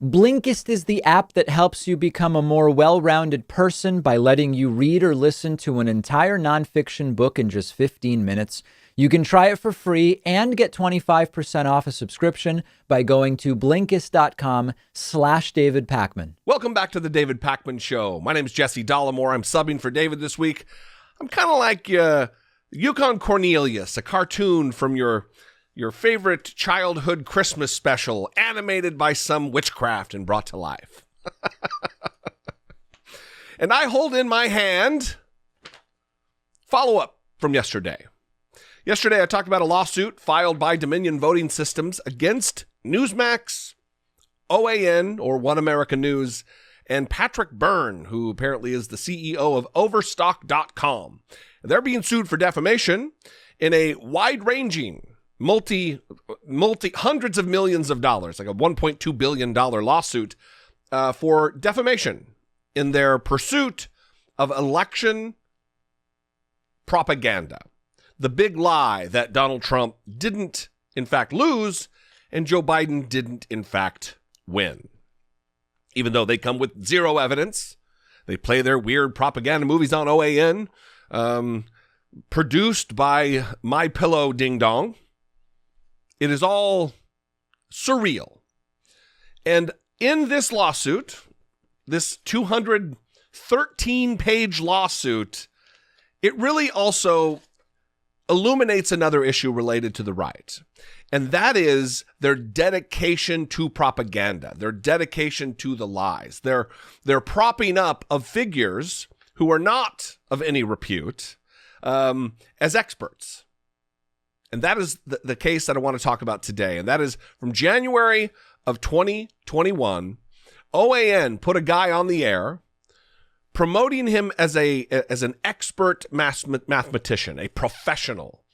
Blinkist is the app that helps you become a more well-rounded person by letting you read or listen to an entire nonfiction book in just 15 minutes. You can try it for free and get 25% off a subscription by going to Blinkist.com/David Pakman. Welcome back to the David Pakman Show. My name is Jesse Dollamore. I'm subbing for David this week. I'm kind of like Yukon Cornelius, a cartoon from your favorite childhood Christmas special, animated by some witchcraft and brought to life. And I hold in my hand follow-up from yesterday. Yesterday, I talked about a lawsuit filed by Dominion Voting Systems against Newsmax, OANN, or One America News, and Patrick Byrne, who apparently is the CEO of Overstock.com. They're being sued for defamation in a wide-ranging, multi hundreds of millions of dollars, like a $1.2 billion lawsuit for defamation in their pursuit of election propaganda. The big lie that Donald Trump didn't, in fact, lose, and Joe Biden didn't, in fact, win. Even though they come with zero evidence, they play their weird propaganda movies on OAN, produced by My Pillow Ding Dong. It is all surreal. And in this lawsuit, this 213-page lawsuit, it really also illuminates another issue related to the right. And that is their dedication to propaganda, their dedication to the lies. They're propping up of figures who are not of any repute as experts. And that is the case that I want to talk about today. And that is from January of 2021, OAN put a guy on the air promoting him as an expert mathematician, a professional,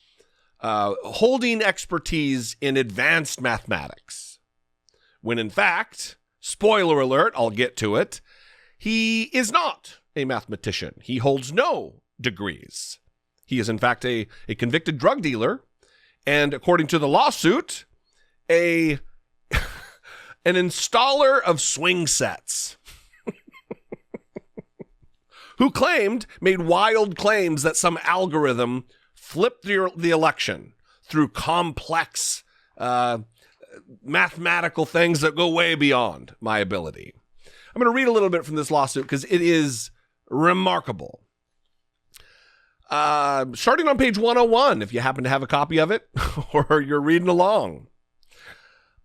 holding expertise in advanced mathematics. When in fact, spoiler alert, I'll get to it, he is not a mathematician. He holds no degrees. He is in fact a convicted drug dealer. And according to the lawsuit, an installer of swing sets who made wild claims that some algorithm flipped the election through complex mathematical things that go way beyond my ability. I'm going to read a little bit from this lawsuit because it is remarkable. Starting on page 101, if you happen to have a copy of it, or you're reading along.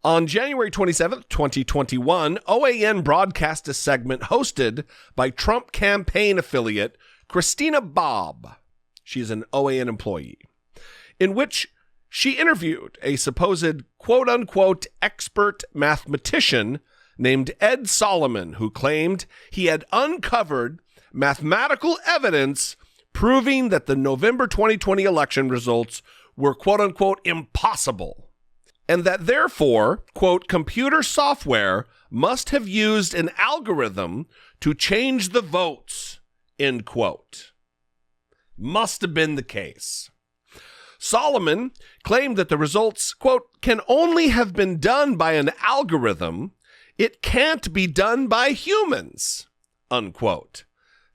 On January 27th, 2021, OAN broadcast a segment hosted by Trump campaign affiliate Christina Bobb. She's an OAN employee, in which she interviewed a supposed quote-unquote expert mathematician named Ed Solomon, who claimed he had uncovered mathematical evidence proving that the November 2020 election results were quote-unquote impossible, and that therefore, quote, computer software must have used an algorithm to change the votes, end quote. Must have been the case. Solomon claimed that the results, quote, can only have been done by an algorithm. It can't be done by humans, unquote,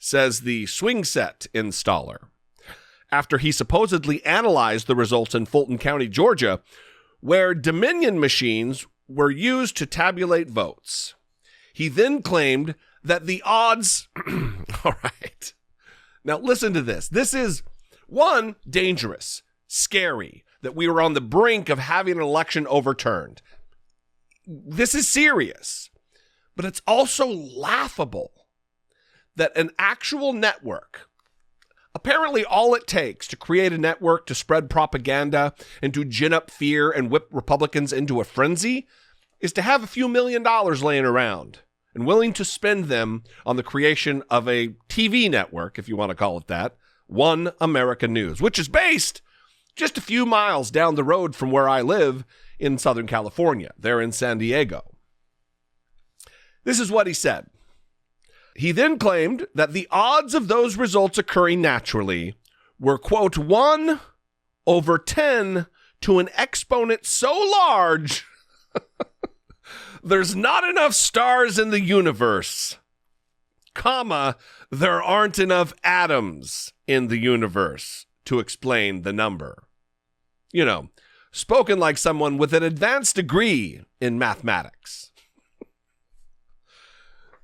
says the swing set installer, after he supposedly analyzed the results in Fulton County, Georgia, where Dominion machines were used to tabulate votes. He then claimed that the odds... All right. Now listen to this. This is, one, dangerous, scary, that we were on the brink of having an election overturned. This is serious, but it's also laughable that an actual network, apparently all it takes to create a network to spread propaganda and to gin up fear and whip Republicans into a frenzy, is to have a few $1 million laying around and willing to spend them on the creation of a TV network, if you want to call it that, One America News, which is based just a few miles down the road from where I live in Southern California, there in San Diego. This is what he said. He then claimed that the odds of those results occurring naturally were, quote, 1 over 10 to an exponent so large there's not enough stars in the universe, comma, there aren't enough atoms in the universe to explain the number. You know, spoken like someone with an advanced degree in mathematics.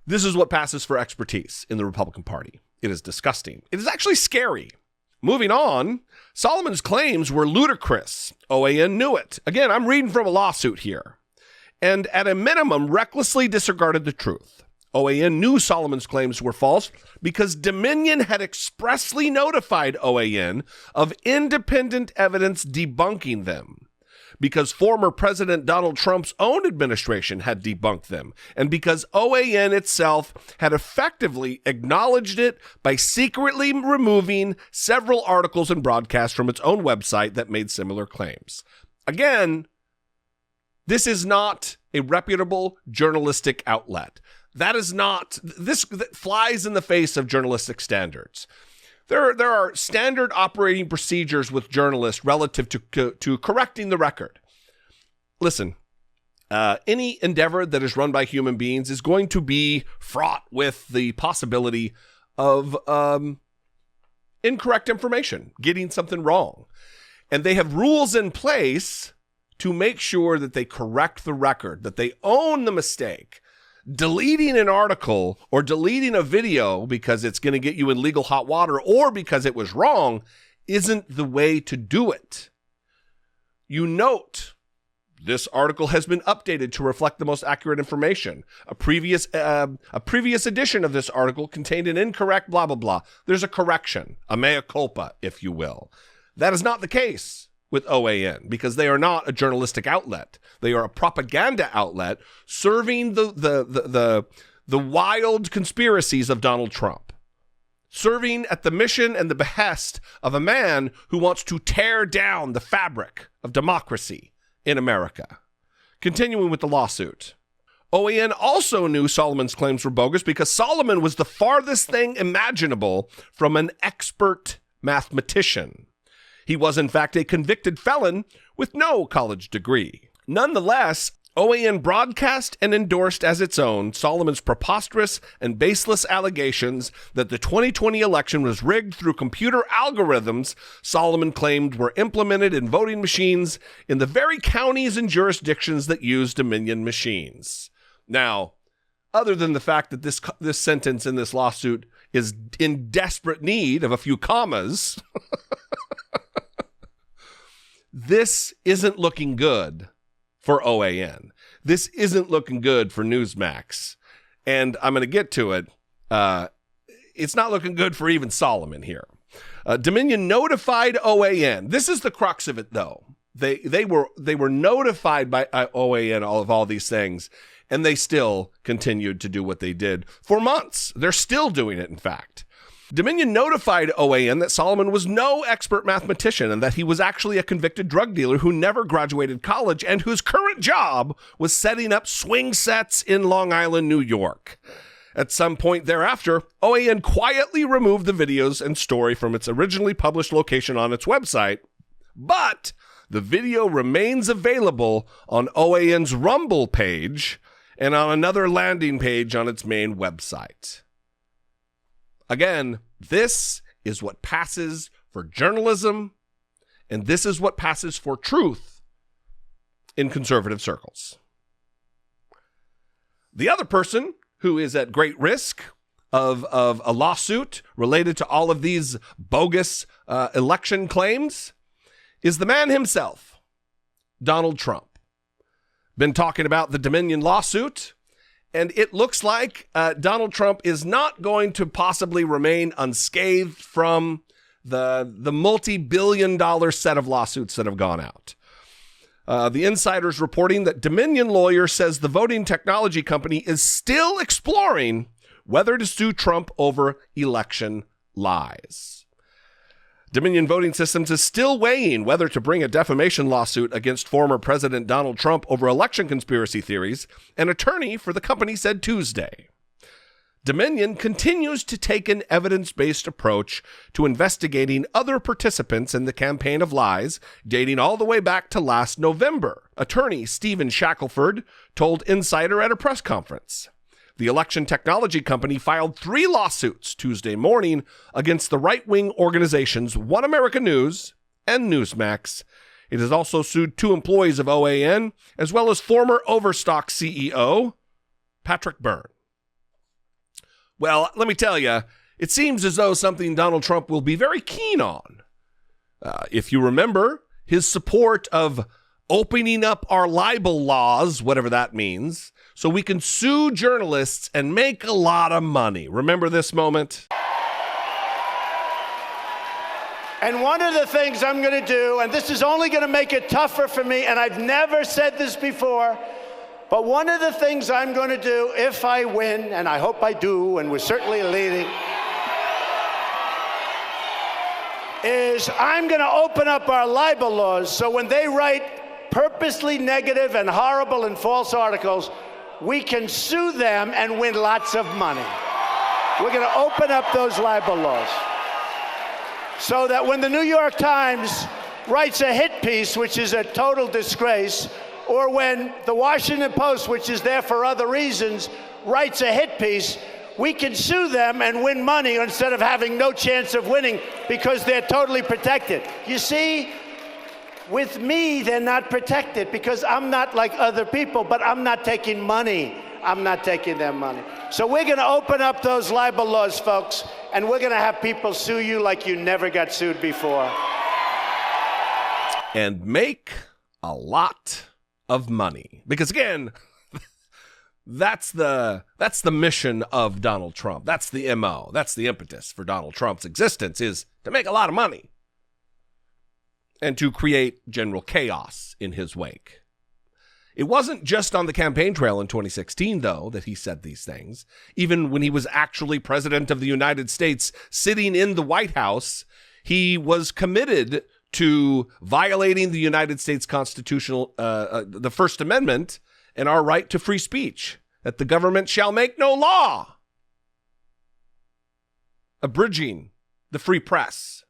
This is what passes for expertise in the Republican Party. It is disgusting. It is actually scary. Moving on, Solomon's claims were ludicrous. OAN knew it. Again, I'm reading from a lawsuit here. And at a minimum, recklessly disregarded the truth. OAN knew Solomon's claims were false because Dominion had expressly notified OAN of independent evidence debunking them, because former President Donald Trump's own administration had debunked them, and because OAN itself had effectively acknowledged it by secretly removing several articles and broadcasts from its own website that made similar claims. Again, this is not a reputable journalistic outlet. That flies in the face of journalistic standards. There are standard operating procedures with journalists relative to correcting the record. Listen, any endeavor that is run by human beings is going to be fraught with the possibility of incorrect information, getting something wrong. And they have rules in place to make sure that they correct the record, that they own the mistake. Deleting an article or deleting a video because it's going to get you in legal hot water or because it was wrong isn't the way to do it. You note, this article has been updated to reflect the most accurate information. A previous edition of this article contained an incorrect blah, blah, blah. There's a correction, a mea culpa, if you will. That is not the case with OAN, because they are not a journalistic outlet. They are a propaganda outlet serving the wild conspiracies of Donald Trump, serving at the mission and the behest of a man who wants to tear down the fabric of democracy in America. Continuing with the lawsuit. OAN also knew Solomon's claims were bogus because Solomon was the farthest thing imaginable from an expert mathematician. He was, in fact, a convicted felon with no college degree. Nonetheless, OAN broadcast and endorsed as its own Solomon's preposterous and baseless allegations that the 2020 election was rigged through computer algorithms Solomon claimed were implemented in voting machines in the very counties and jurisdictions that use Dominion machines. Now, other than the fact that this sentence in this lawsuit is in desperate need of a few commas, this isn't looking good for OAN. This isn't looking good for Newsmax. And I'm going to get to it. It's not looking good for even Solomon here. Dominion notified OAN. This is the crux of it, though. They were notified by OAN of all these things, and they still continued to do what they did for months. They're still doing it, in fact. Dominion notified OAN that Solomon was no expert mathematician and that he was actually a convicted drug dealer who never graduated college and whose current job was setting up swing sets in Long Island, New York. At some point thereafter, OAN quietly removed the videos and story from its originally published location on its website, but the video remains available on OAN's Rumble page and on another landing page on its main website. Again, this is what passes for journalism, and this is what passes for truth in conservative circles. The other person who is at great risk of a lawsuit related to all of these bogus election claims is the man himself, Donald Trump. Been talking about the Dominion lawsuit. And it looks like Donald Trump is not going to possibly remain unscathed from the multi-billion-dollar set of lawsuits that have gone out. The insider's reporting that Dominion lawyer says the voting technology company is still exploring whether to sue Trump over election lies. Dominion Voting Systems is still weighing whether to bring a defamation lawsuit against former President Donald Trump over election conspiracy theories, an attorney for the company said Tuesday. Dominion continues to take an evidence-based approach to investigating other participants in the campaign of lies, dating all the way back to last November. Attorney Stephen Shackelford told Insider at a press conference. The election technology company filed 3 lawsuits Tuesday morning against the right-wing organizations One American News and Newsmax. It has also sued 2 employees of OANN, as well as former Overstock CEO Patrick Byrne. Well, let me tell you, it seems as though something Donald Trump will be very keen on. If you remember, his support of opening up our libel laws, whatever that means, so we can sue journalists and make a lot of money. Remember this moment? And one of the things I'm going to do, and this is only going to make it tougher for me, and I've never said this before, but one of the things I'm going to do if I win, and I hope I do, and we're certainly leading, is I'm going to open up our libel laws so when they write purposely negative and horrible and false articles, we can sue them and win lots of money. We're going to open up those libel laws so that when the New York Times writes a hit piece, which is a total disgrace, or when the Washington Post, which is there for other reasons, writes a hit piece, we can sue them and win money instead of having no chance of winning because they're totally protected. You see, with me, they're not protected because I'm not like other people, but I'm not taking money. I'm not taking their money. So we're going to open up those libel laws, folks, and we're going to have people sue you like you never got sued before. And make a lot of money. Because again, that's the mission of Donald Trump. That's the MO. That's the impetus for Donald Trump's existence, is to make a lot of money and to create general chaos in his wake. It wasn't just on the campaign trail in 2016, though, that he said these things. Even when he was actually president of the United States, sitting in the White House, he was committed to violating the United States constitutional, the First Amendment, and our right to free speech, that the government shall make no law abridging the free press.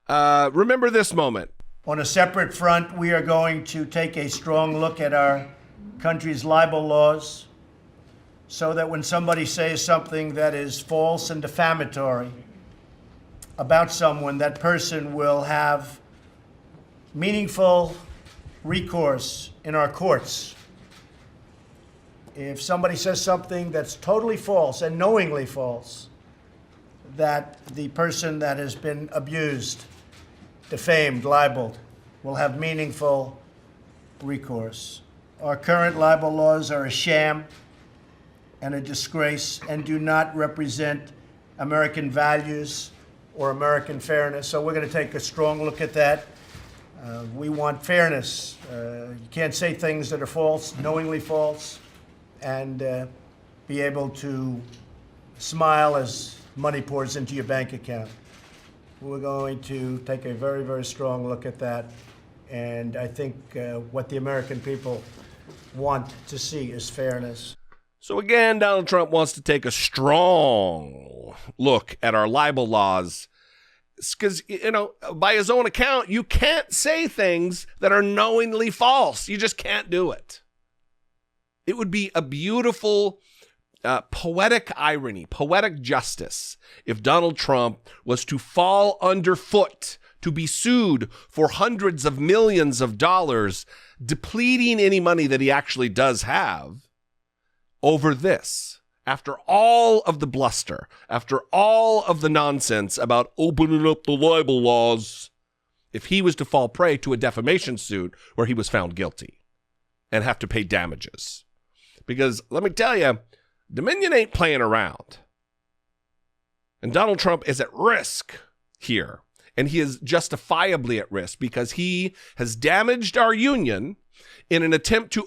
Remember this moment. On a separate front, we are going to take a strong look at our country's libel laws so that when somebody says something that is false and defamatory about someone, that person will have meaningful recourse in our courts. If somebody says something that's totally false and knowingly false, that the person that has been abused, defamed, libeled, will have meaningful recourse. Our current libel laws are a sham and a disgrace and do not represent American values or American fairness. So we're going to take a strong look at that. We want fairness. You can't say things that are false, knowingly false, and be able to smile as money pours into your bank account. We're going to take a very, very strong look at that. And I think what the American people want to see is fairness. So again, Donald Trump wants to take a strong look at our libel laws because, you know, by his own account, you can't say things that are knowingly false. You just can't do it. It would be a beautiful poetic irony, poetic justice, if Donald Trump was to fall underfoot, to be sued for hundreds of millions of dollars, depleting any money that he actually does have over this. After all of the bluster, after all of the nonsense about opening up the libel laws, if he was to fall prey to a defamation suit where he was found guilty and have to pay damages. Because let me tell you, Dominion ain't playing around. And Donald Trump is at risk here. And he is justifiably at risk because he has damaged our union in an attempt to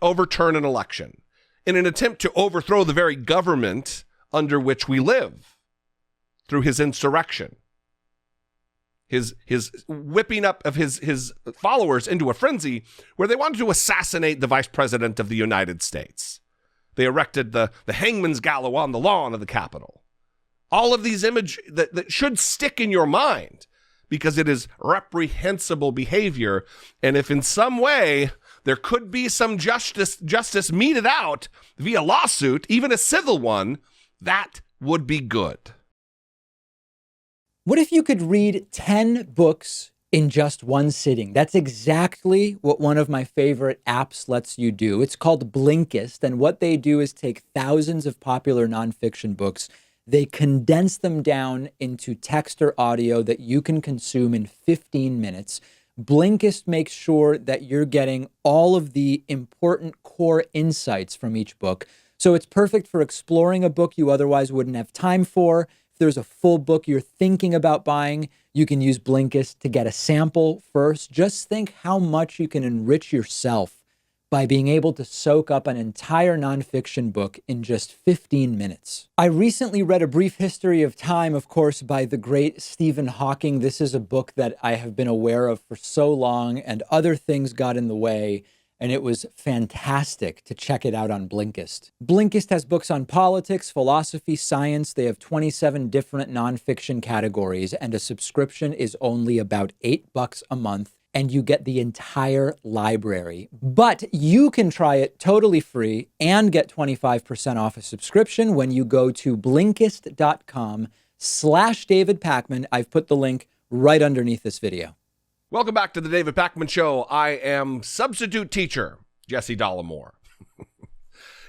overturn an election, in an attempt to overthrow the very government under which we live through his insurrection, his whipping up of his followers into a frenzy where they wanted to assassinate the vice president of the United States. They erected the hangman's gallows on the lawn of the Capitol. All of these images that should stick in your mind because it is reprehensible behavior. And if in some way there could be some justice meted out via lawsuit, even a civil one, that would be good. What if you could read 10 books in just one sitting? That's exactly what one of my favorite apps lets you do. It's called Blinkist, and what they do is take thousands of popular nonfiction books. They condense them down into text or audio that you can consume in 15 minutes. Blinkist makes sure that you're getting all of the important core insights from each book. So it's perfect for exploring a book you otherwise wouldn't have time for. If there's a full book you're thinking about buying, you can use Blinkist to get a sample first. Just think how much you can enrich yourself by being able to soak up an entire nonfiction book in just 15 minutes. I recently read A Brief History of Time, of course, by the great Stephen Hawking. This is a book that I have been aware of for so long, and other things got in the way, and it was fantastic to check it out on Blinkist. Blinkist has books on politics, philosophy, science. They have 27 different nonfiction categories, and a subscription is only about $8 a month, and you get the entire library. But you can try it totally free and get 25% off a subscription when you go to Blinkist.com/David Pakman. I've put the link right underneath this video. Welcome back to the David Pakman Show. I am substitute teacher Jesse Dollamore.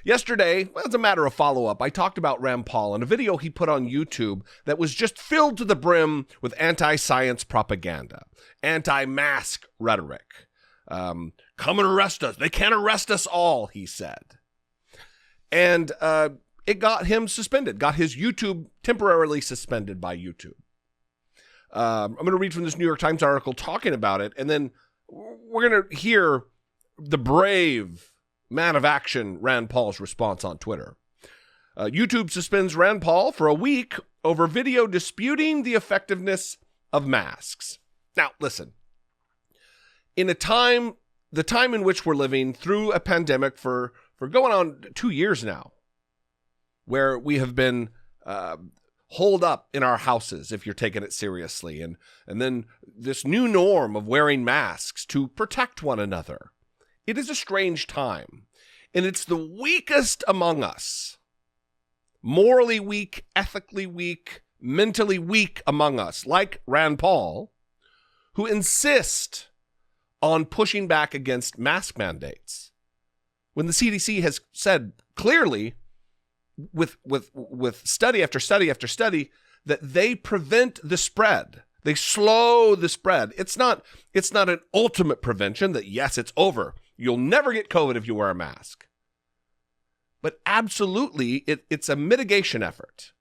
Yesterday, well, as a matter of follow-up, I talked about Rand Paul in a video he put on YouTube that was just filled to the brim with anti-science propaganda, anti-mask rhetoric. Come and arrest us. They can't arrest us all, he said. And it got him suspended, got his YouTube temporarily suspended by YouTube. I'm going to read from this New York Times article talking about it, and then we're going to hear the brave man of action, Rand Paul's response on Twitter. YouTube suspends Rand Paul for a week over video disputing the effectiveness of masks. Now, listen, in the time in which we're living through a pandemic for going on 2 years now, where we have been holed up in our houses if you're taking it seriously, and then this new norm of wearing masks to protect one another. It is a strange time, and it's the weakest among us, morally weak, ethically weak, mentally weak among us, like Rand Paul, who insist on pushing back against mask mandates, when the CDC has said clearly, with study after study after study, that they prevent the spread. They slow the spread. It's not an ultimate prevention that, yes, it's over. You'll never get COVID if you wear a mask. But absolutely, it's a mitigation effort.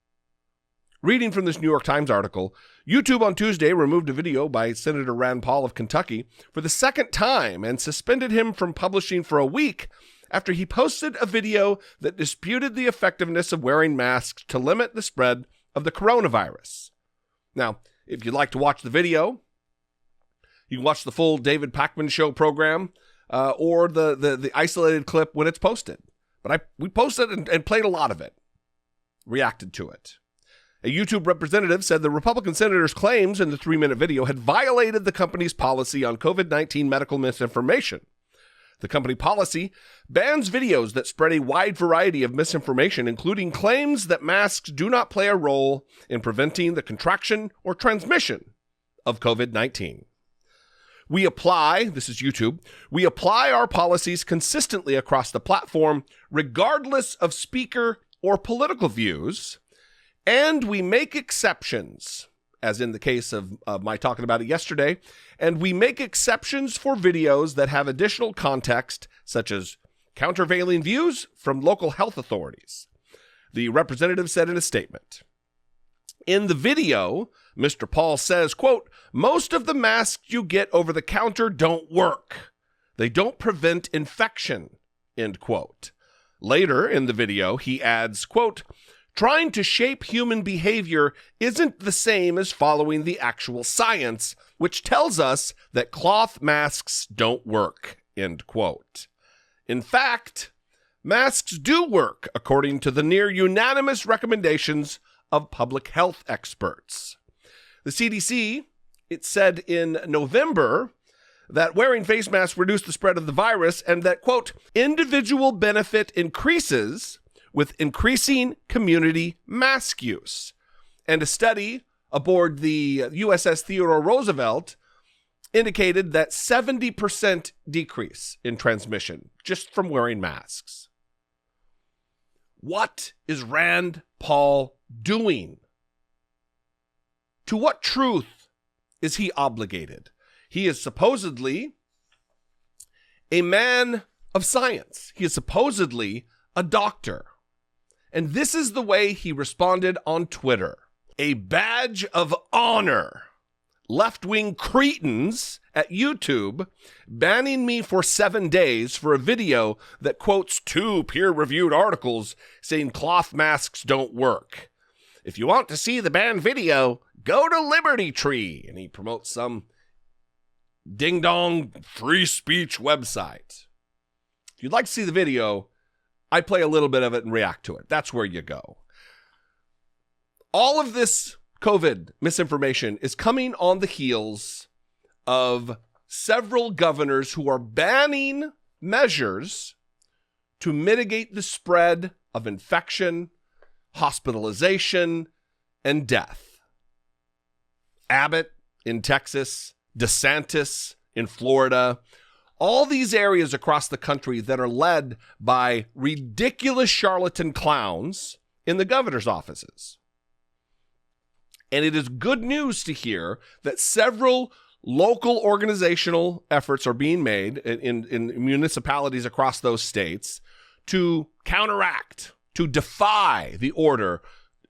Reading from this New York Times article, YouTube on Tuesday removed a video by Senator Rand Paul of Kentucky for the second time and suspended him from publishing for a week after he posted a video that disputed the effectiveness of wearing masks to limit the spread of the coronavirus. Now, if you'd like to watch the video, you can watch the full David Pakman Show program or the isolated clip when it's posted. But we posted and played a lot of it, reacted to it. A YouTube representative said the Republican senator's claims in the 3-minute video had violated the company's policy on COVID-19 medical misinformation. The company policy bans videos that spread a wide variety of misinformation, including claims that masks do not play a role in preventing the contraction or transmission of COVID-19. We apply, this is YouTube, we apply our policies consistently across the platform, regardless of speaker or political views, and we make exceptions, as in the case of my talking about it yesterday, and we make exceptions for videos that have additional context, such as countervailing views from local health authorities, the representative said in a statement. In the video, Mr. Paul says, quote, "Most of the masks you get over the counter don't work. They don't prevent infection," end quote. Later in the video, he adds, quote, "Trying to shape human behavior isn't the same as following the actual science, which tells us that cloth masks don't work," end quote. In fact, masks do work, according to the near unanimous recommendations of public health experts. The CDC, it said in November that wearing face masks reduced the spread of the virus and that, quote, individual benefit increases with increasing community mask use. And a study aboard the USS Theodore Roosevelt indicated that 70% decrease in transmission just from wearing masks. What is Rand Paul doing? To what truth is he obligated? He is supposedly a man of science. He is supposedly a doctor. And this is the way he responded on Twitter. A badge of honor. Left-wing cretins at YouTube banning me for 7 days for a video that quotes 2 peer-reviewed articles saying cloth masks don't work. If you want to see the banned video, go to Liberty Tree. And he promotes some ding-dong free speech website. If you'd like to see the video, I play a little bit of it and react to it. That's where you go. All of this COVID misinformation is coming on the heels of several governors who are banning measures to mitigate the spread of infection, hospitalization, and death. Abbott in Texas, DeSantis in Florida, all these areas across the country that are led by ridiculous charlatan clowns in the governor's offices. And it is good news to hear that several local organizational efforts are being made in municipalities across those states to counteract, to defy the order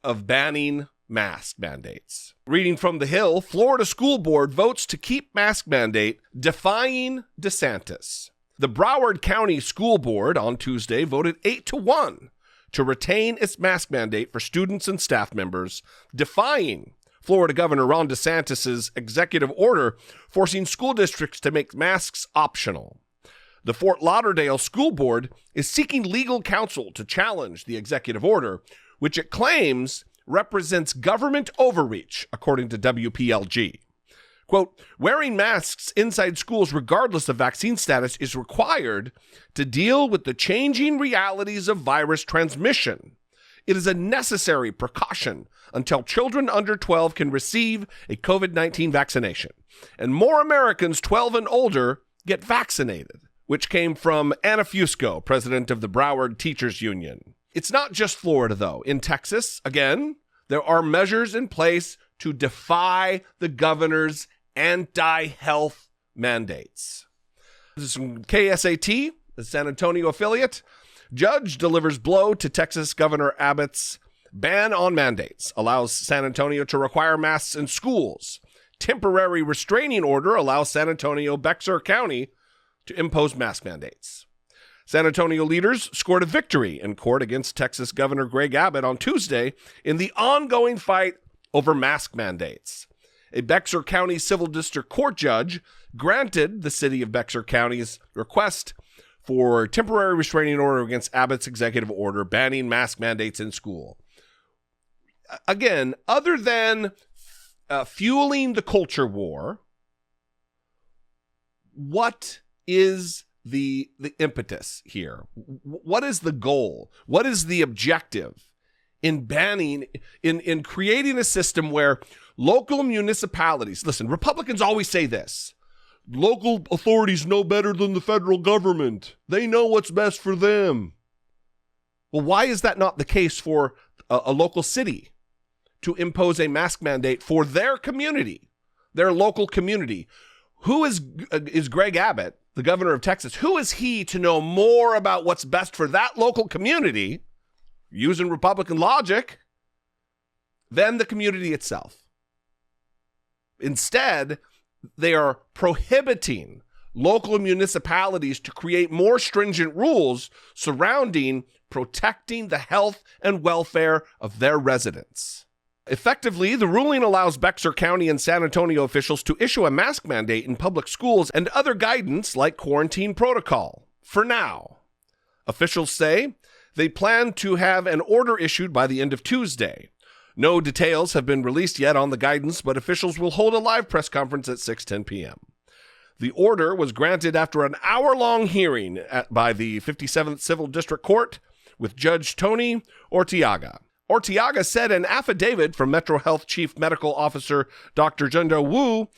of banning mask mandates. Reading from The Hill, Florida School Board votes to keep mask mandate, defying DeSantis. The Broward County School Board on Tuesday voted 8-1 to retain its mask mandate for students and staff members, defying Florida Governor Ron DeSantis' executive order forcing school districts to make masks optional. The Fort Lauderdale School Board is seeking legal counsel to challenge the executive order, which it claims represents government overreach, according to WPLG. Quote, wearing masks inside schools regardless of vaccine status is required to deal with the changing realities of virus transmission. It is a necessary precaution until children under 12 can receive a COVID-19 vaccination, and more Americans 12 and older get vaccinated, which came from Anna Fusco, president of the Broward Teachers Union. It's not just Florida, though. In Texas, again, there are measures in place to defy the governor's anti-health mandates. This is from KSAT, the San Antonio affiliate. Judge delivers blow to Texas Governor Abbott's ban on mandates, allows San Antonio to require masks in schools. Temporary restraining order allows San Antonio Bexar County to impose mask mandates. San Antonio leaders scored a victory in court against Texas Governor Greg Abbott on Tuesday in the ongoing fight over mask mandates. A Bexar County Civil District Court judge granted the city of Bexar County's request for temporary restraining order against Abbott's executive order banning mask mandates in school. Again, other than fueling the culture war, what is the impetus here? What is the goal? What is the objective in banning, in creating a system where local municipalities, listen, Republicans always say this, local authorities know better than the federal government. They know what's best for them. Well, why is that not the case for a local city to impose a mask mandate for their community, their local community? Who is Greg Abbott, the governor of Texas? Who is he to know more about what's best for that local community, using Republican logic, than the community itself? Instead, they are prohibiting local municipalities to create more stringent rules surrounding protecting the health and welfare of their residents. Effectively, the ruling allows Bexar County and San Antonio officials to issue a mask mandate in public schools and other guidance like quarantine protocol. For now, Officials say they plan to have an order issued by the end of Tuesday. No details have been released yet on the guidance, but officials will hold a live press conference at 6:10 p.m. The order was granted after an hour-long hearing by the 57th Civil District Court with Judge Tony Ortiaga. Ortiaga said an affidavit from Metro Health Chief Medical Officer Dr. Junda Wu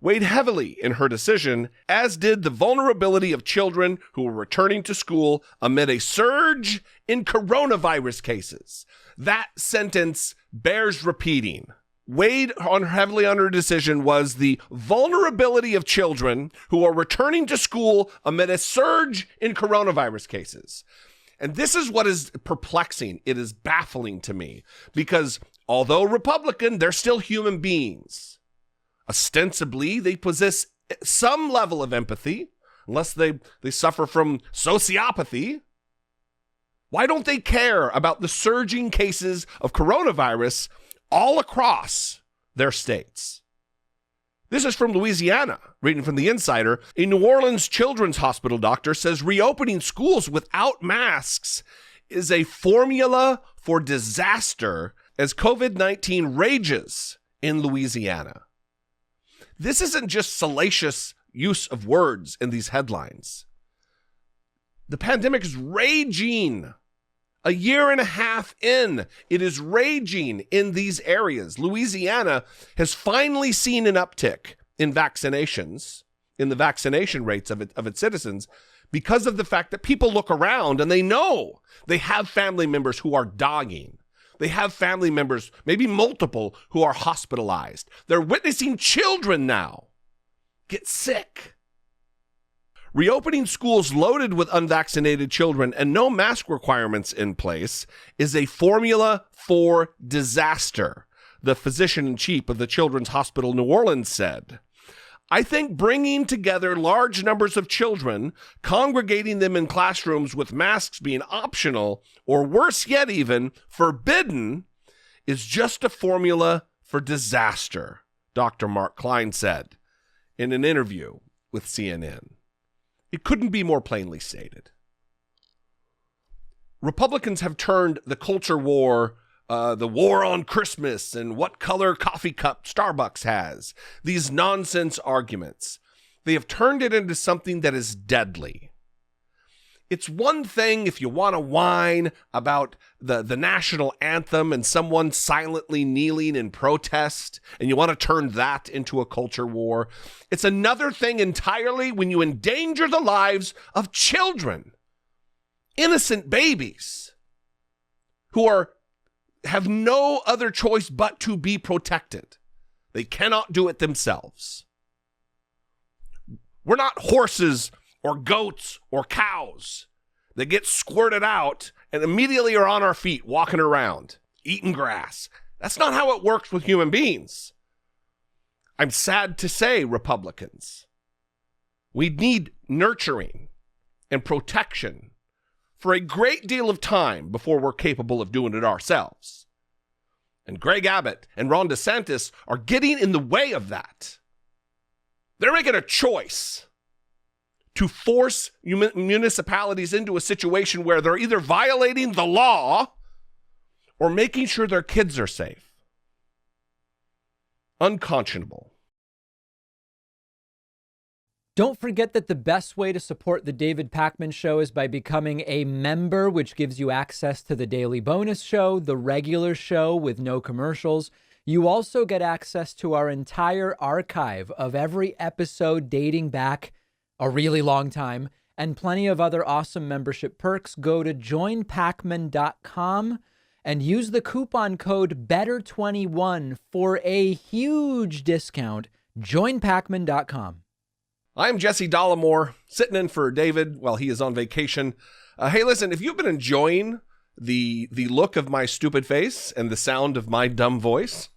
weighed heavily in her decision, as did the vulnerability of children who were returning to school amid a surge in coronavirus cases. That sentence bears repeating. Weighed heavily on her decision was the vulnerability of children who are returning to school amid a surge in coronavirus cases. And this is what is perplexing. It is baffling to me because although Republican, they're still human beings. Ostensibly, they possess some level of empathy, unless they suffer from sociopathy. Why don't they care about the surging cases of coronavirus all across their states? This is from Louisiana, reading from The Insider. A New Orleans children's hospital doctor says reopening schools without masks is a formula for disaster as COVID-19 rages in Louisiana. This isn't just salacious use of words in these headlines. The pandemic is raging. A year and a half in, it is raging in these areas. Louisiana has finally seen an uptick in vaccinations, in the vaccination rates of its citizens, because of the fact that people look around and they know they have family members who are dying. They have family members, maybe multiple, who are hospitalized. They're witnessing children now get sick. Reopening schools loaded with unvaccinated children and no mask requirements in place is a formula for disaster, the physician-in-chief of the Children's Hospital New Orleans said. I think bringing together large numbers of children, congregating them in classrooms with masks being optional, or worse yet even, forbidden, is just a formula for disaster, Dr. Mark Klein said in an interview with CNN. It couldn't be more plainly stated. Republicans have turned the culture war, the war on Christmas and what color coffee cup Starbucks has, these nonsense arguments, they have turned it into something that is deadly. It's one thing if you want to whine about the national anthem and someone silently kneeling in protest and you want to turn that into a culture war. It's another thing entirely when you endanger the lives of children, innocent babies who have no other choice but to be protected. They cannot do it themselves. We're not horses or goats or cows that get squirted out and immediately are on our feet walking around, eating grass. That's not how it works with human beings. I'm sad to say, Republicans, we need nurturing and protection for a great deal of time before we're capable of doing it ourselves. And Greg Abbott and Ron DeSantis are getting in the way of that. They're making a choice to force municipalities into a situation where they're either violating the law or making sure their kids are safe. Unconscionable. Don't forget that the best way to support the David Pakman Show is by becoming a member, which gives you access to the daily bonus show, the regular show with no commercials. You also get access to our entire archive of every episode dating back a really long time and plenty of other awesome membership perks. Go to joinpakman.com and use the coupon code BETTER21 for a huge discount. Joinpakman.com. I'm Jesse Dollamore, sitting in for David while he is on vacation. Hey, listen, if you've been enjoying the look of my stupid face and the sound of my dumb voice,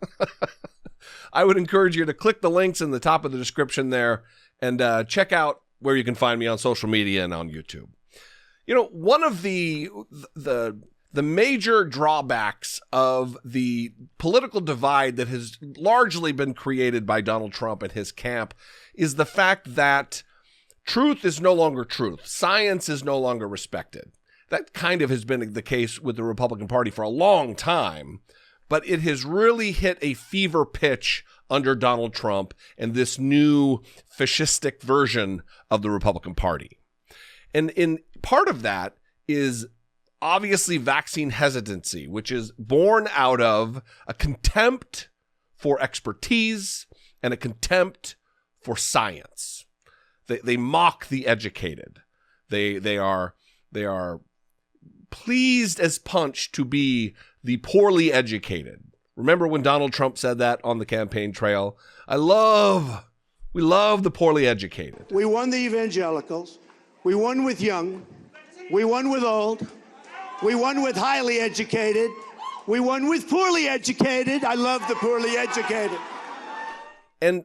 I would encourage you to click the links in the top of the description there and check out where you can find me on social media and on YouTube. You know, one of the major drawbacks of the political divide that has largely been created by Donald Trump and his camp is the fact that truth is no longer truth. Science is no longer respected. That kind of has been the case with the Republican Party for a long time, but it has really hit a fever pitch under Donald Trump and this new fascistic version of the Republican Party. And in part of that is obviously vaccine hesitancy, which is born out of a contempt for expertise and a contempt for science. They mock the educated. They are pleased as punch to be the poorly educated. Remember when Donald Trump said that on the campaign trail? We love the poorly educated. We won the evangelicals. We won with young. We won with old. We won with highly educated. We won with poorly educated. I love the poorly educated. And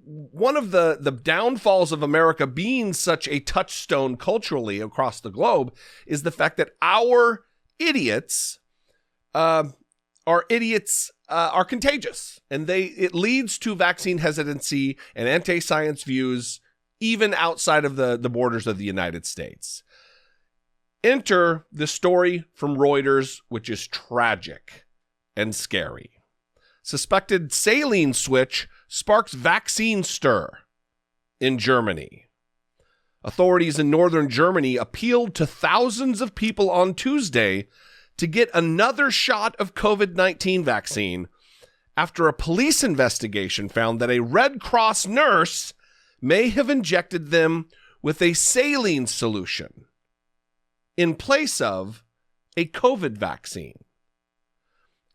one of the downfalls of America being such a touchstone culturally across the globe is the fact that our idiots are contagious, and it leads to vaccine hesitancy and anti-science views even outside of the borders of the United States. Enter the story from Reuters, which is tragic and scary. Suspected saline switch sparks vaccine stir in Germany. Authorities in northern Germany appealed to thousands of people on Tuesday to get another shot of COVID-19 vaccine after a police investigation found that a Red Cross nurse may have injected them with a saline solution in place of a COVID vaccine.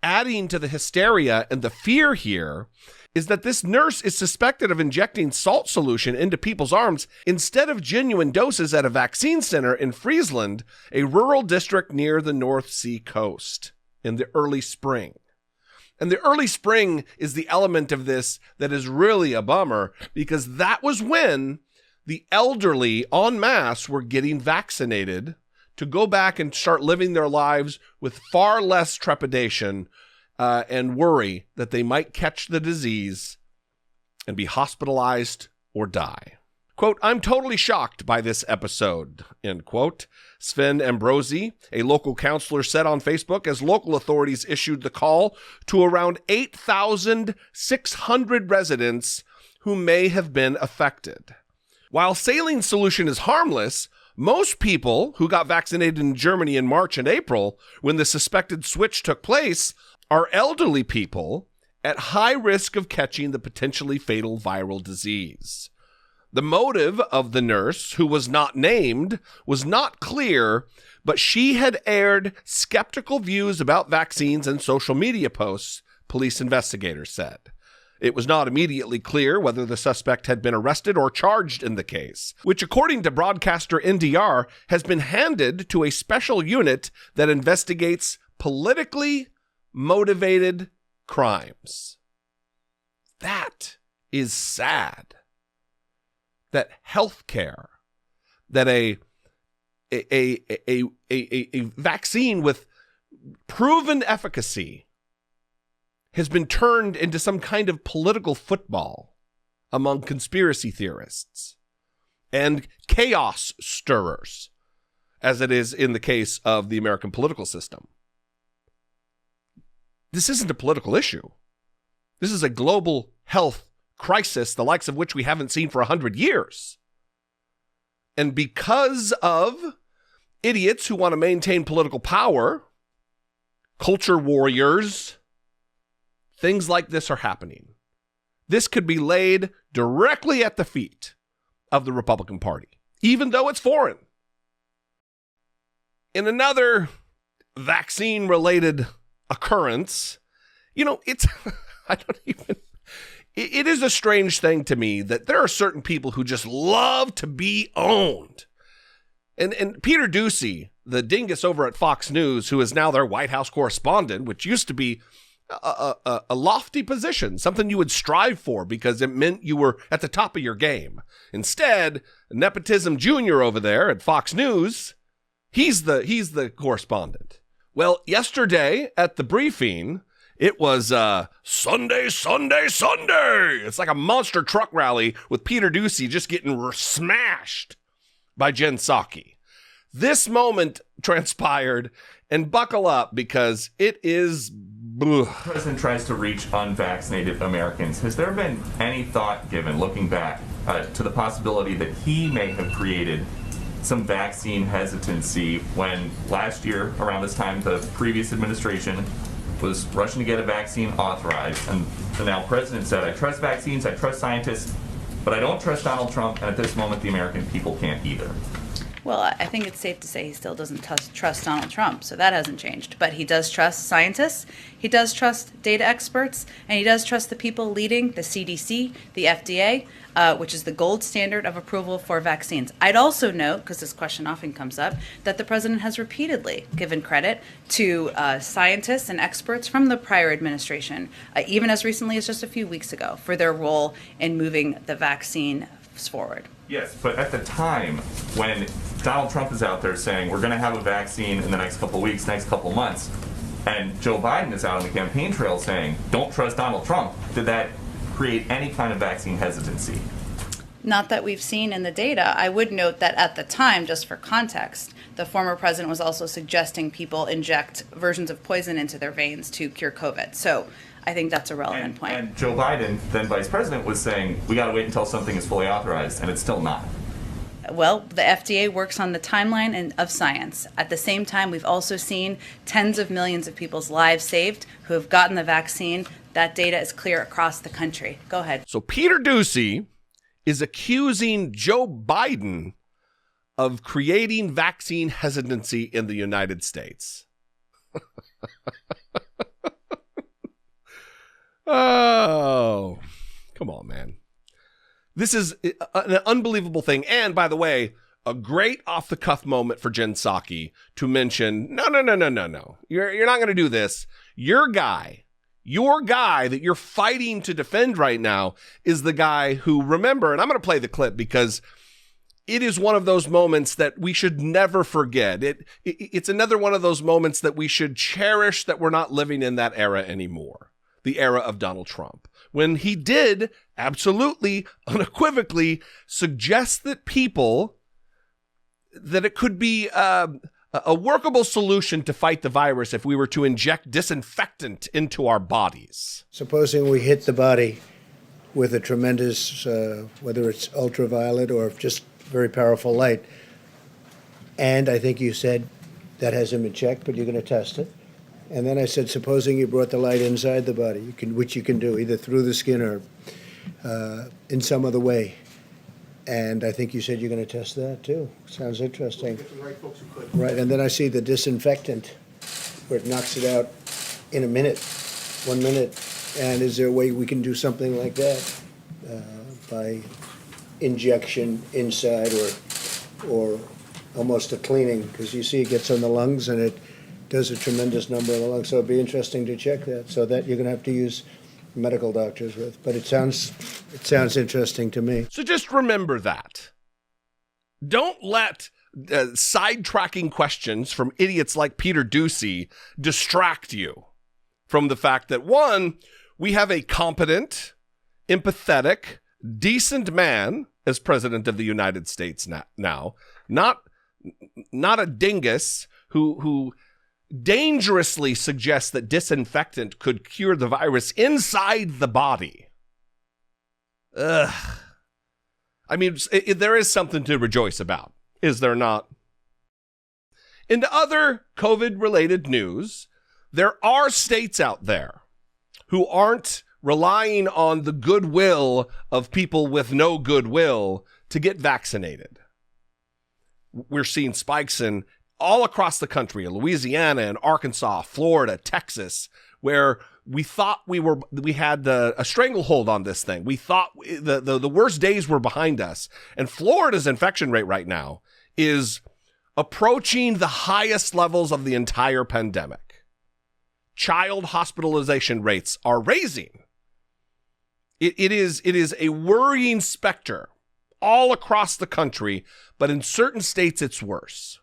Adding to the hysteria and the fear here is that this nurse is suspected of injecting salt solution into people's arms instead of genuine doses at a vaccine center in Friesland, a rural district near the North Sea coast, in the early spring. And the early spring is the element of this that is really a bummer, because that was when the elderly en masse were getting vaccinated to go back and start living their lives with far less trepidation and worry that they might catch the disease and be hospitalized or die. Quote, "I'm totally shocked by this episode," end quote. Sven Ambrosi, a local counselor, said on Facebook as local authorities issued the call to around 8,600 residents who may have been affected. While saline solution is harmless, most people who got vaccinated in Germany in March and April, when the suspected switch took place, are elderly people at high risk of catching the potentially fatal viral disease. The motive of the nurse, who was not named, was not clear, but she had aired skeptical views about vaccines in social media posts, police investigators said. It was not immediately clear whether the suspect had been arrested or charged in the case, which, according to broadcaster NDR, has been handed to a special unit that investigates politically motivated crimes. That is sad. That healthcare, that a vaccine with proven efficacy has been turned into some kind of political football among conspiracy theorists and chaos stirrers, as it is in the case of the American political system. This isn't a political issue. This is a global health crisis, the likes of which we haven't seen for 100 years. And because of idiots who want to maintain political power, culture warriors, things like this are happening. This could be laid directly at the feet of the Republican Party, even though it's foreign. In another vaccine-related occurrence, it's, it is a strange thing to me that there are certain people who just love to be owned. And Peter Doocy, the dingus over at Fox News, who is now their White House correspondent, which used to be a lofty position, something you would strive for because it meant you were at the top of your game. Instead, Nepotism Jr. over there at Fox News, he's the correspondent. Well, yesterday at the briefing, it was Sunday. It's like a monster truck rally with Peter Doocy just getting smashed by Jen Psaki. This moment transpired, and buckle up because it is... The president tries to reach unvaccinated Americans. Has there been any thought given, looking back, to the possibility that he may have created some vaccine hesitancy when last year, around this time, the previous administration was rushing to get a vaccine authorized, and the now president said, I trust vaccines, I trust scientists, but I don't trust Donald Trump, and at this moment the American people can't either. Well, I think it's safe to say he still doesn't trust Donald Trump, so that hasn't changed. But he does trust scientists, he does trust data experts, and he does trust the people leading the CDC, the FDA, which is the gold standard of approval for vaccines. I'd also note, because this question often comes up, that the president has repeatedly given credit to scientists and experts from the prior administration, even as recently as just a few weeks ago, for their role in moving the vaccine forward. Yes, but at the time when Donald Trump is out there saying we're going to have a vaccine in the next couple of weeks, next couple of months, and Joe Biden is out on the campaign trail saying don't trust Donald Trump, did that create any kind of vaccine hesitancy? Not that we've seen in the data. I would note that at the time, just for context, the former president was also suggesting people inject versions of poison into their veins to cure COVID. So I think that's a relevant point. And Joe Biden, then vice president, was saying we got to wait until something is fully authorized, and it's still not. Well, the FDA works on the timeline of science. At the same time, we've also seen tens of millions of people's lives saved who have gotten the vaccine. That data is clear across the country. Go ahead. So Peter Doocy is accusing Joe Biden of creating vaccine hesitancy in the United States. Oh, come on, man. This is an unbelievable thing. And by the way, a great off-the-cuff moment for Jen Psaki to mention, no. You're not going to do this. Your guy that you're fighting to defend right now is the guy who, remember, and I'm going to play the clip because it is one of those moments that we should never forget. It's another one of those moments that we should cherish, that we're not living in that era anymore. The era of Donald Trump, when he did absolutely, unequivocally suggest that it could be a workable solution to fight the virus if we were to inject disinfectant into our bodies. Supposing we hit the body with a tremendous, whether it's ultraviolet or just very powerful light, and I think you said that hasn't been checked, but you're going to test it. And then I said, supposing you brought the light inside the body, which you can do either through the skin or in some other way. And I think you said you're going to test that too. Sounds interesting. Right, and then I see the disinfectant where it knocks it out in 1 minute. And is there a way we can do something like that by injection inside or almost a cleaning? Because you see it gets on the lungs and it does a tremendous number of the lungs. So it'd be interesting to check that. So that you're going to have to use medical doctors with. But it sounds interesting to me. So just remember that. Don't let sidetracking questions from idiots like Peter Doocy distract you from the fact that, one, we have a competent, empathetic, decent man as president of the United States now, not a dingus who dangerously suggests that disinfectant could cure the virus inside the body. Ugh. I mean, there is something to rejoice about, is there not? In other COVID-related news, there are states out there who aren't relying on the goodwill of people with no goodwill to get vaccinated. We're seeing spikes in all across the country, Louisiana and Arkansas, Florida, Texas, where we thought we had a stranglehold on this thing. We thought the worst days were behind us. And Florida's infection rate right now is approaching the highest levels of the entire pandemic. Child hospitalization rates are raising. It is a worrying specter all across the country, but in certain states it's worse.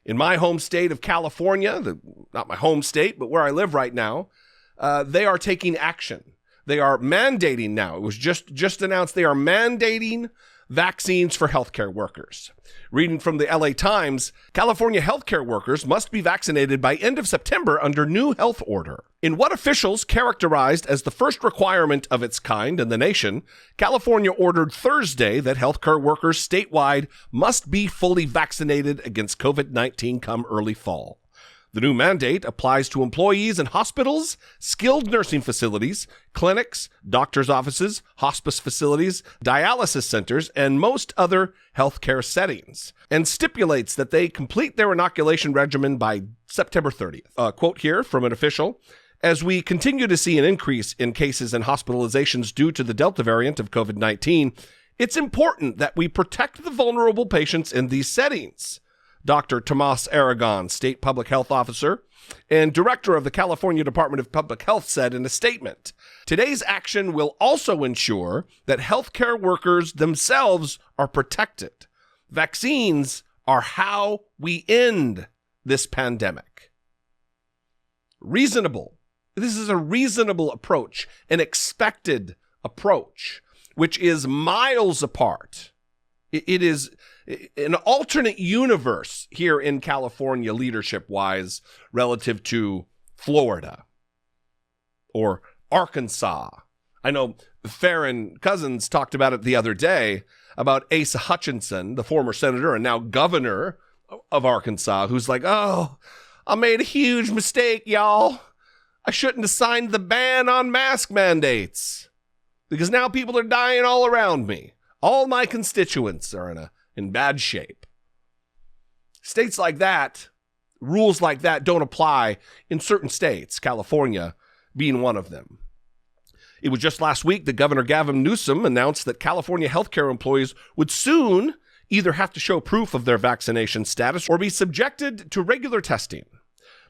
In my home state of California, not my home state, but where I live right now, they are taking action. They are mandating now. It was just announced they are mandating vaccines for healthcare workers. Reading from the LA Times, California healthcare workers must be vaccinated by end of September under new health order. In what officials characterized as the first requirement of its kind in the nation, California ordered Thursday that healthcare workers statewide must be fully vaccinated against COVID-19 come early fall. The new mandate applies to employees in hospitals, skilled nursing facilities, clinics, doctors' offices, hospice facilities, dialysis centers, and most other healthcare settings, and stipulates that they complete their inoculation regimen by September 30th. Quote here from an official: as we continue to see an increase in cases and hospitalizations due to the Delta variant of COVID-19, it's important that we protect the vulnerable patients in these settings. Dr. Tomas Aragon, state public health officer and director of the California Department of Public Health, said in a statement, today's action will also ensure that healthcare workers themselves are protected. Vaccines are how we end this pandemic. Reasonable. This is a reasonable approach, an expected approach, which is miles apart. It is an alternate universe here in California, leadership-wise, relative to Florida or Arkansas. I know Farron Cousins talked about it the other day, about Asa Hutchinson, the former senator and now governor of Arkansas, who's like, oh, I made a huge mistake, y'all. I shouldn't have signed the ban on mask mandates because now people are dying all around me. All my constituents are in bad shape. States like that, rules like that don't apply in certain states, California being one of them. It was just last week that Governor Gavin Newsom announced that California healthcare employees would soon either have to show proof of their vaccination status or be subjected to regular testing.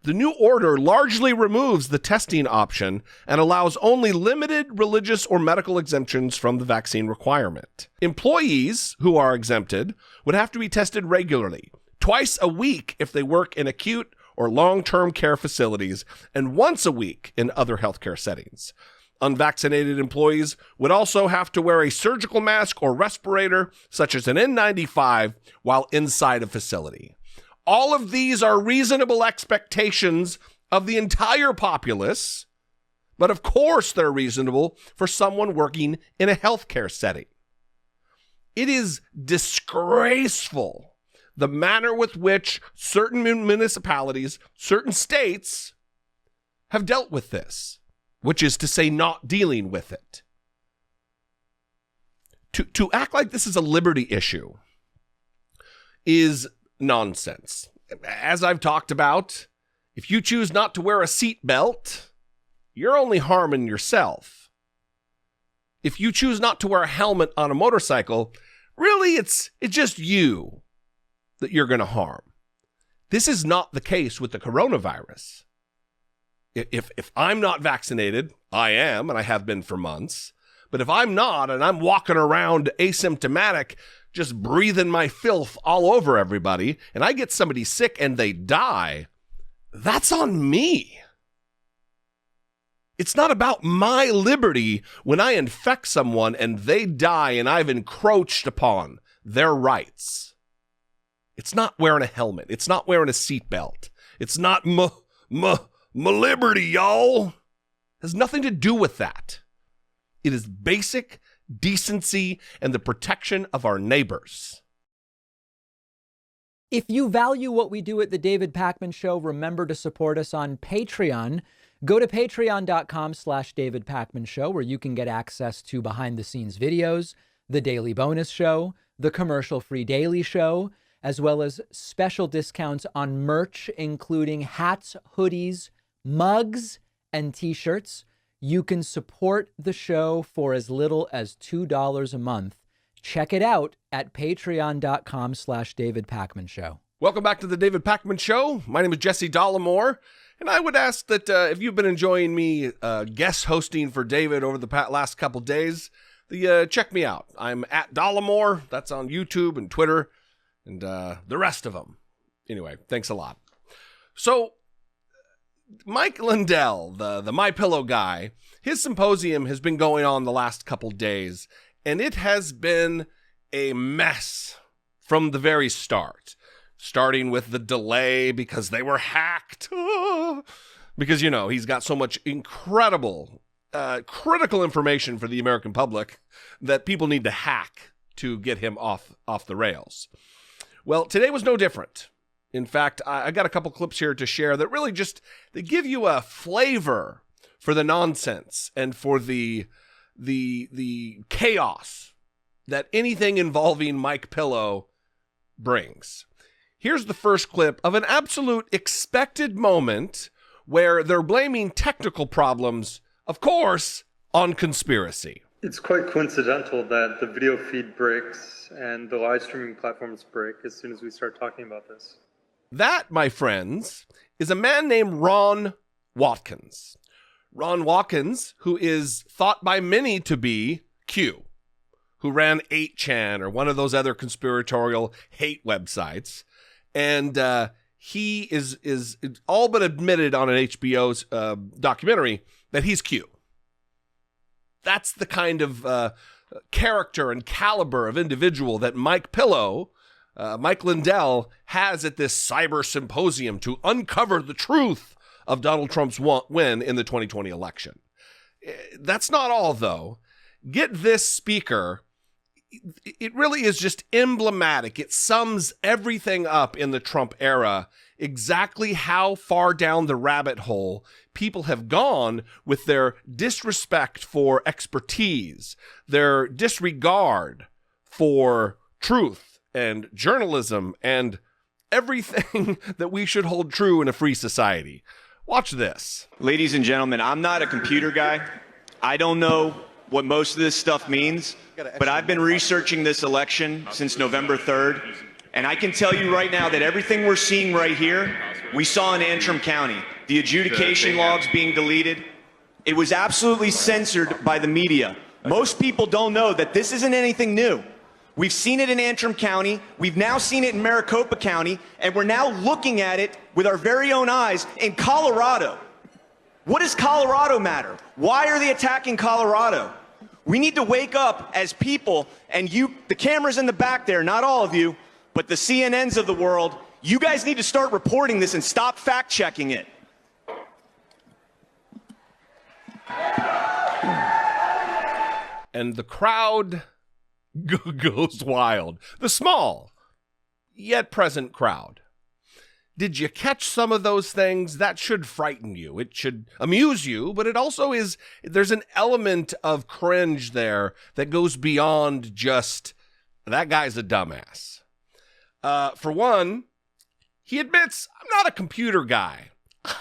The new order largely removes the testing option and allows only limited religious or medical exemptions from the vaccine requirement. Employees who are exempted would have to be tested regularly, twice a week if they work in acute or long-term care facilities, and once a week in other healthcare settings. Unvaccinated employees would also have to wear a surgical mask or respirator, such as an N95, while inside a facility. All of these are reasonable expectations of the entire populace, but of course they're reasonable for someone working in a healthcare setting. It is disgraceful the manner with which certain municipalities, certain states have dealt with this, which is to say not dealing with it. To act like this is a liberty issue is nonsense. As I've talked about, if you choose not to wear a seatbelt, you're only harming yourself. If you choose not to wear a helmet on a motorcycle, really it's just you that you're going to harm. This is not the case with the coronavirus. If I'm not vaccinated, I am, and I have been for months, but if I'm not and I'm walking around asymptomatic, just breathing my filth all over everybody, and I get somebody sick and they die, that's on me. It's not about my liberty when I infect someone and they die and I've encroached upon their rights. It's not wearing a helmet. It's not wearing a seatbelt. It's not my liberty, y'all. It has nothing to do with that. It is basic decency and the protection of our neighbors. If you value what we do at The David Pakman Show, remember to support us on Patreon. Go to patreon.com/David Pakman Show, where you can get access to behind-the-scenes videos, the Daily Bonus Show, the commercial-free Daily Show, as well as special discounts on merch, including hats, hoodies, mugs, and t-shirts. You can support the show for as little as $2 a month. Check it out at patreon.com/David Pakman Show. Welcome back to the David Pakman Show. My name is Jesse Dollamore, and I would ask that if you've been enjoying me guest hosting for David over the last couple days, check me out. I'm at Dollamore. That's on YouTube and Twitter and the rest of them. Anyway, thanks a lot. So, Mike Lindell, the MyPillow guy, his symposium has been going on the last couple days, and it has been a mess from the very start, starting with the delay because they were hacked. Because, he's got so much incredible, critical information for the American public that people need to hack to get him off the rails. Well, today was no different. In fact, I got a couple clips here to share that really they give you a flavor for the nonsense and for the chaos that anything involving Mike Pillow brings. Here's the first clip of an absolute expected moment where they're blaming technical problems, of course, on conspiracy. It's quite coincidental that the video feed breaks and the live streaming platforms break as soon as we start talking about this. That, my friends, is a man named Ron Watkins. Ron Watkins, who is thought by many to be Q, who ran 8chan or one of those other conspiratorial hate websites. And he is all but admitted on an HBO's documentary that he's Q. That's the kind of character and caliber of individual that Mike Lindell has at this Cybersymposium to uncover the truth of Donald Trump's win in the 2020 election. That's not all, though. Get this speaker. It really is just emblematic. It sums everything up in the Trump era, exactly how far down the rabbit hole people have gone with their disrespect for expertise, their disregard for truth and journalism and everything that we should hold true in a free society. Watch this. Ladies and gentlemen, I'm not a computer guy. I don't know what most of this stuff means, but I've been researching this election since November 3rd, and I can tell you right now that everything we're seeing right here, we saw in Antrim County. The adjudication logs being deleted, it was absolutely censored by the media. Most people don't know that this isn't anything new. We've seen it in Antrim County, we've now seen it in Maricopa County, and we're now looking at it with our very own eyes in Colorado. What does Colorado matter? Why are they attacking Colorado? We need to wake up as people, and you, the cameras in the back there, not all of you, but the CNNs of the world, you guys need to start reporting this and stop fact-checking it. And the crowd goes wild. The small, yet present crowd. Did you catch some of those things? That should frighten you. It should amuse you, but it also there's an element of cringe there that goes beyond just, that guy's a dumbass. For one, he admits, I'm not a computer guy.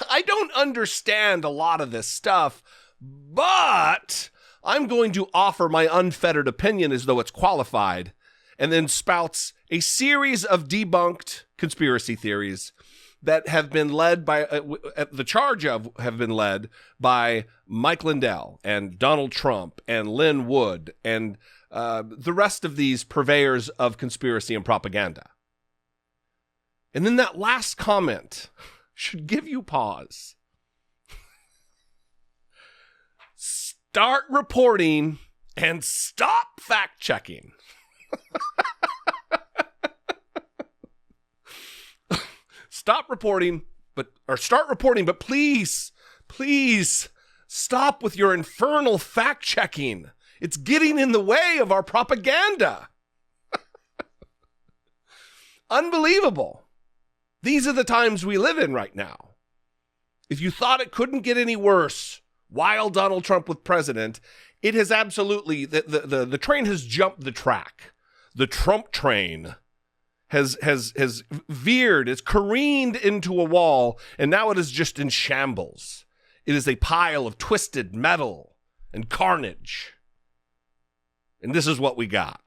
I don't understand a lot of this stuff, but I'm going to offer my unfettered opinion as though it's qualified, and then spouts a series of debunked conspiracy theories that have been led by, have been led by Mike Lindell and Donald Trump and Lynn Wood and the rest of these purveyors of conspiracy and propaganda. And then that last comment should give you pause. Start reporting and stop fact-checking. Start reporting, but please stop with your infernal fact-checking. It's getting in the way of our propaganda. Unbelievable. These are the times we live in right now. If you thought it couldn't get any worse while Donald Trump was president, it has absolutely, the train has jumped the track. The Trump train has veered, it's careened into a wall, and now it is just in shambles. It is a pile of twisted metal and carnage. And this is what we got.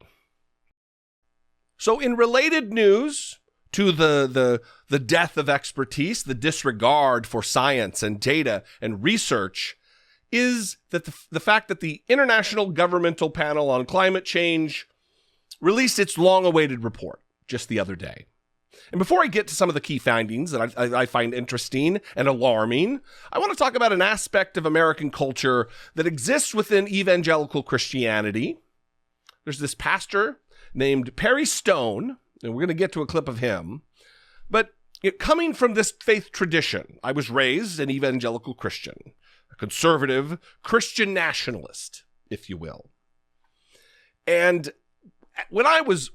So in related news to the death of expertise, the disregard for science and data and research, is that the fact that the International Governmental Panel on Climate Change released its long-awaited report just the other day. And before I get to some of the key findings that I find interesting and alarming, I want to talk about an aspect of American culture that exists within evangelical Christianity. There's this pastor named Perry Stone, and we're going to get to a clip of him. But coming from this faith tradition, I was raised an evangelical Christian, a conservative Christian nationalist, if you will. And when I was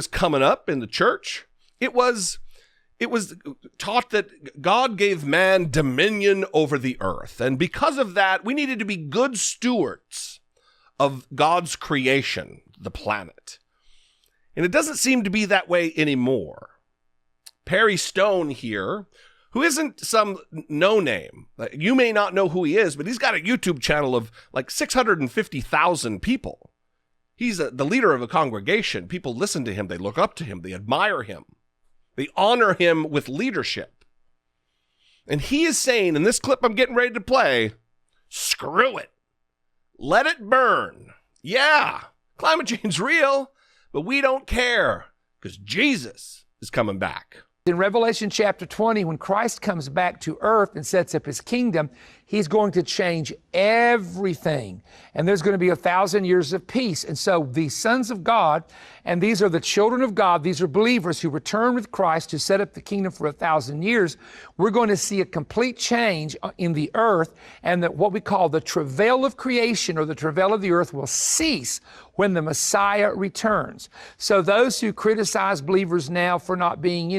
coming up in the church, it was taught that God gave man dominion over the earth. And because of that, we needed to be good stewards of God's creation, the planet. And it doesn't seem to be that way anymore. Perry Stone here, who isn't some no-name. You may not know who he is, but he's got a YouTube channel of like 650,000 people. He's the leader of a congregation. People listen to him. They look up to him. They admire him. They honor him with leadership. And he is saying in this clip I'm getting ready to play, screw it. Let it burn. Yeah, climate change's real, but we don't care because Jesus is coming back. In Revelation chapter 20, when Christ comes back to earth and sets up his kingdom, he's going to change everything. And there's going to be 1,000 years of peace. And so the sons of God, and these are the children of God, these are believers who return with Christ to set up the kingdom for 1,000 years. We're going to see a complete change in the earth, and that what we call the travail of creation or the travail of the earth will cease when the Messiah returns. So those who criticize believers now for not being,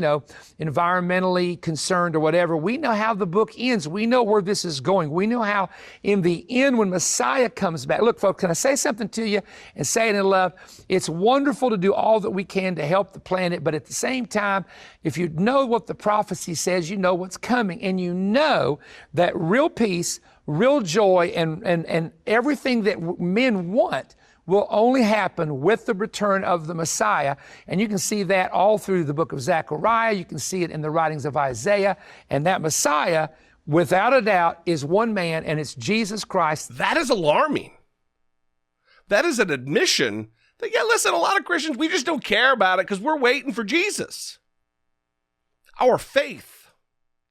environmentally concerned or whatever, we know how the book ends. We know where this is going. We know how in the end when Messiah comes back. Look, folks, can I say something to you and say it in love? It's wonderful to do all that we can to help the planet, but at the same time, if you know what the prophecy says, you know what's coming, and you know that real peace, real joy, and everything that men want will only happen with the return of the Messiah. And you can see that all through the book of Zechariah. You can see it in the writings of Isaiah. And that Messiah, without a doubt, is one man, and it's Jesus Christ. That is alarming. That is an admission that, listen, a lot of Christians, we just don't care about it because we're waiting for Jesus. Our faith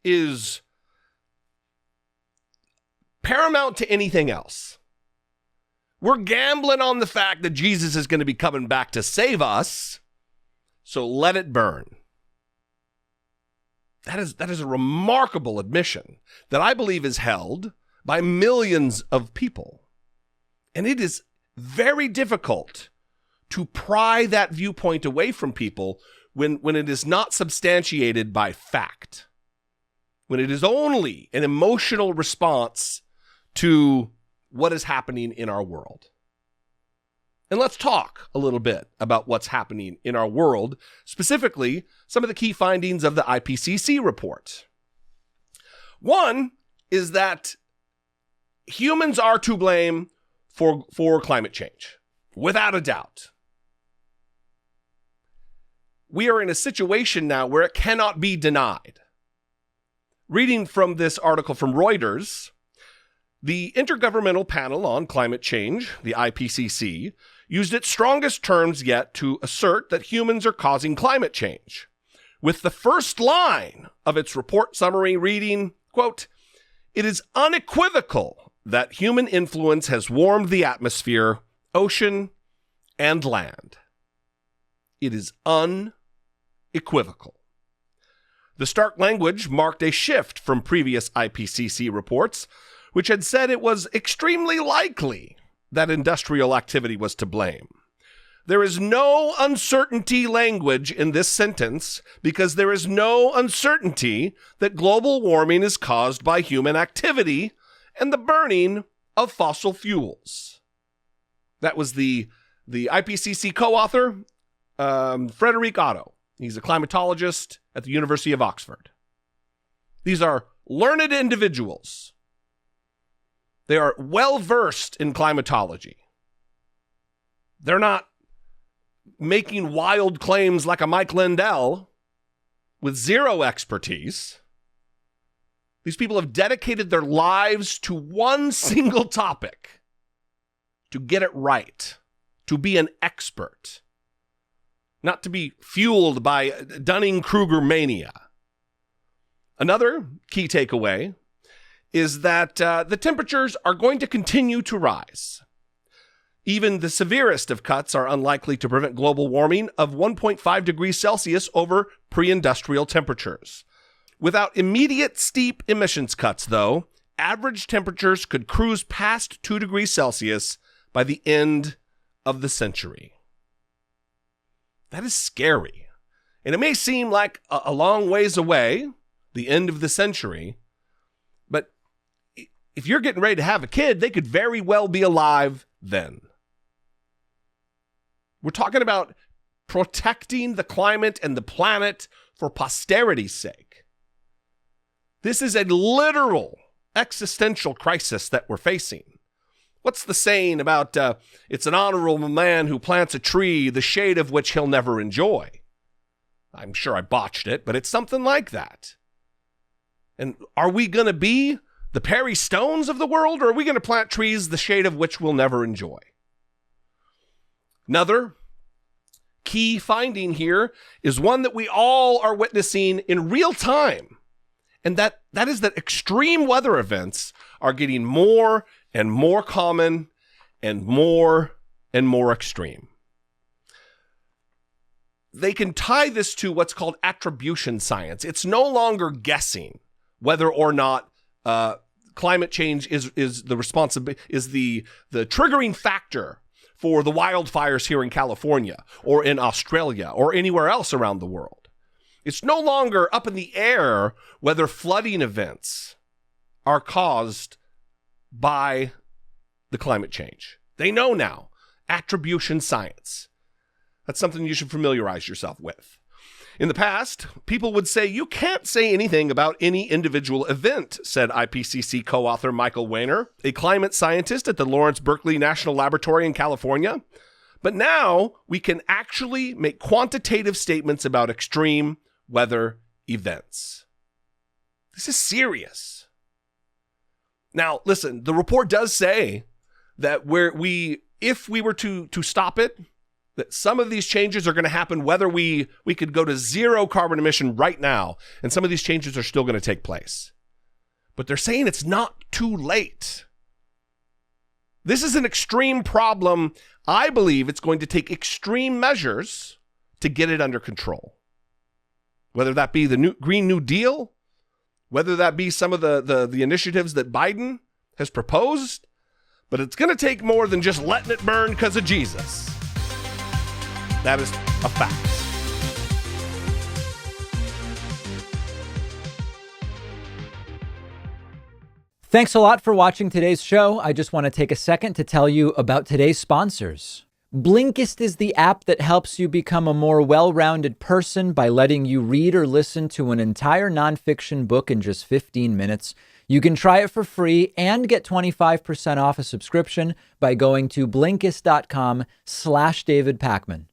is paramount to anything else. We're gambling on the fact that Jesus is going to be coming back to save us, so let it burn. That is a remarkable admission that I believe is held by millions of people. And it is very difficult to pry that viewpoint away from people when it is not substantiated by fact, when it is only an emotional response to what is happening in our world. And let's talk a little bit about what's happening in our world, specifically some of the key findings of the IPCC report. One is that humans are to blame for climate change, without a doubt. We are in a situation now where it cannot be denied. Reading from this article from Reuters, the Intergovernmental Panel on Climate Change, the IPCC, used its strongest terms yet to assert that humans are causing climate change, with the first line of its report summary reading, quote, "It is unequivocal that human influence has warmed the atmosphere, ocean, and land." It is unequivocal. The stark language marked a shift from previous IPCC reports, which had said it was extremely likely that industrial activity was to blame. There is no uncertainty language in this sentence because there is no uncertainty that global warming is caused by human activity and the burning of fossil fuels. That was the IPCC co-author, Frederic Otto. He's a climatologist at the University of Oxford. These are learned individuals. They are well-versed in climatology. They're not making wild claims like a Mike Lindell with zero expertise. These people have dedicated their lives to one single topic, to get it right, to be an expert, not to be fueled by Dunning-Kruger mania. Another key takeaway is that the temperatures are going to continue to rise. Even the severest of cuts are unlikely to prevent global warming of 1.5 degrees Celsius over pre-industrial temperatures. Without immediate steep emissions cuts, though, average temperatures could cruise past 2 degrees Celsius by the end of the century. That is scary. And it may seem like a long ways away, the end of the century, but if you're getting ready to have a kid, they could very well be alive then. We're talking about protecting the climate and the planet for posterity's sake. This is a literal existential crisis that we're facing. What's the saying about it's an honorable man who plants a tree, the shade of which he'll never enjoy? I'm sure I botched it, but it's something like that. And are we going to be the Perry Stones of the world, or are we going to plant trees, the shade of which we'll never enjoy? Another key finding here is one that we all are witnessing in real time. And that is that extreme weather events are getting more and more common and more extreme. They can tie this to what's called attribution science. It's no longer guessing whether or not climate change is the triggering factor for the wildfires here in California or in Australia or anywhere else around the world. It's no longer up in the air whether flooding events are caused by the climate change. They know now. Attribution science. That's something you should familiarize yourself with. In the past, people would say, you can't say anything about any individual event, said IPCC co-author Michael Weiner, a climate scientist at the Lawrence Berkeley National Laboratory in California. But now we can actually make quantitative statements about extreme weather events. This is serious. Now, listen, the report does say that if we were to stop it, that some of these changes are going to happen whether we could go to zero carbon emission right now, and some of these changes are still going to take place. But they're saying it's not too late. This is an extreme problem. I believe it's going to take extreme measures to get it under control. Whether that be the Green New Deal, whether that be some of the initiatives that Biden has proposed, but it's going to take more than just letting it burn because of Jesus. That is a fact. Thanks a lot for watching today's show. I just want to take a second to tell you about today's sponsors. Blinkist is the app that helps you become a more well-rounded person by letting you read or listen to an entire nonfiction book in just 15 minutes. You can try it for free and get 25% off a subscription by going to Blinkist.com/David Pakman.